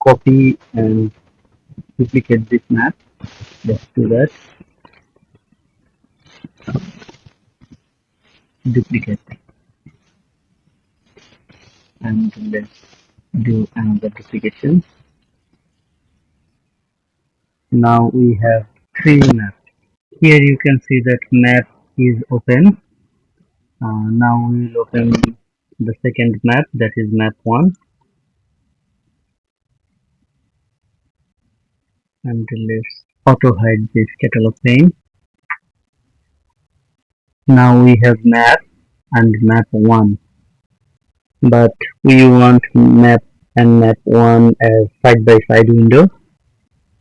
copy and duplicate this map. Let's do that. Duplicate, and let's do another duplication. Now we have three maps. Here you can see that map is open. Now we will open the second map, that is map 1, and let's auto hide this catalog pane. Now we have map and map 1, but we want map and map 1 as side by side window.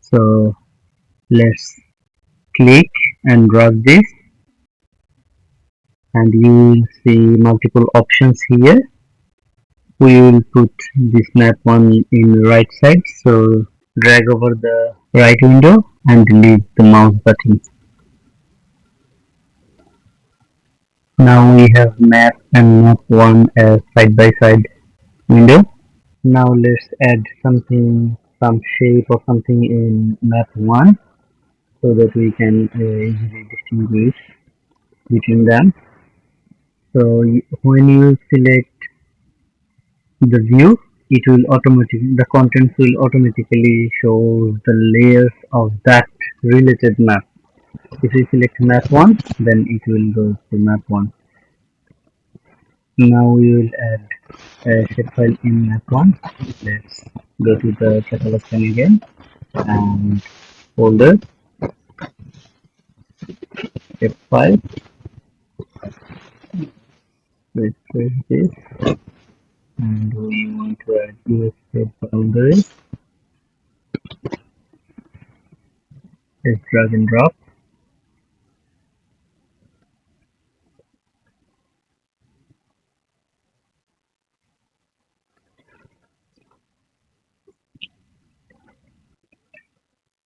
So let's click and drag this, and you will see multiple options here. We will put this map 1 in right side, so drag over the right window and leave the mouse button. Now we have map and map 1 as side by side window. Now let's add something, some shape or something in map 1 so that we can easily distinguish between them. So when you select the view, it will automatically, the contents will automatically show the layers of that related map. If we select map 1, then it will go to map 1. Now we will add a shapefile in map 1. Let's go to the catalog pane again and folder shapefile. Refresh this, and we want to add US shape boundary. Let's drag and drop.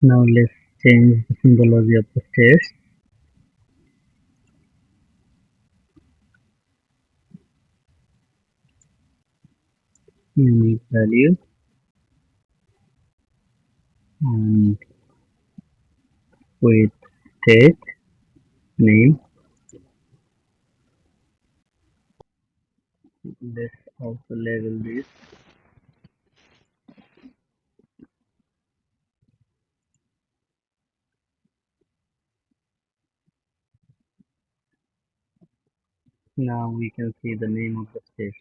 Now let's change the symbology of the stairs. Unique value and with state name. Let's also label this. Now we can see the name of the stairs.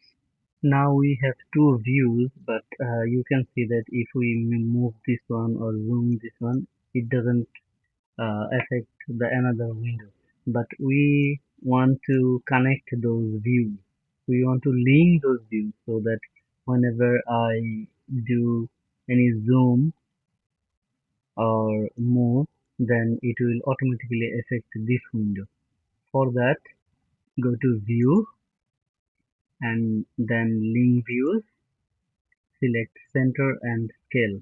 Now we have two views, but you can see that if we move this one or zoom this one, it doesn't affect the another window. But we want to connect those views. We want to link those views so that whenever I do any zoom or move, then it will automatically affect this window. For that, go to view and then link views, select center and scale.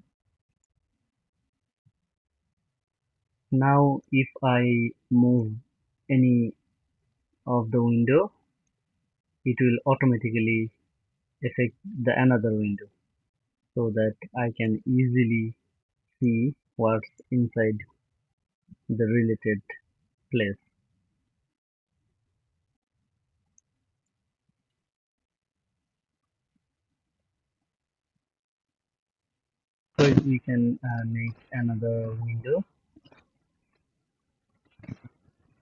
Now if I move any of the window, it will automatically affect the another window so that I can easily see what's inside the related place. So we can make another window.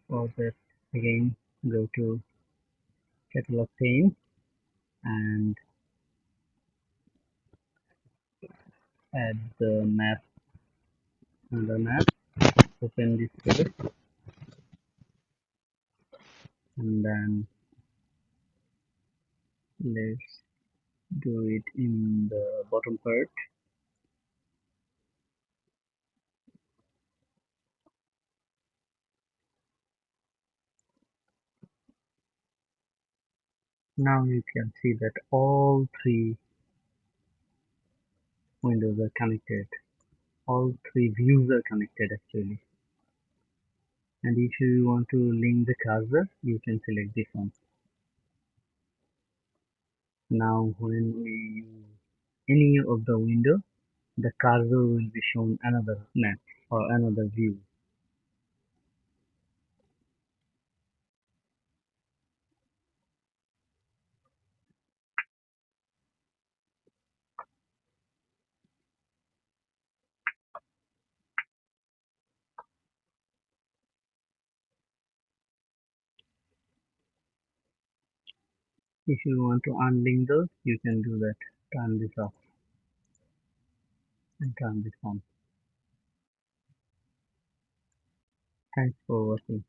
For that, again go to catalog pane and add the map, another map. Open this page and then let's do it in the bottom part. Now you can see that all three windows are connected. All three views are connected actually. And if you want to link the cursor, you can select this one. Now when we use any of the window, the cursor will be shown another map or another view. If you want to unlink those, you can do that. Turn this off and turn this on. Thanks for watching.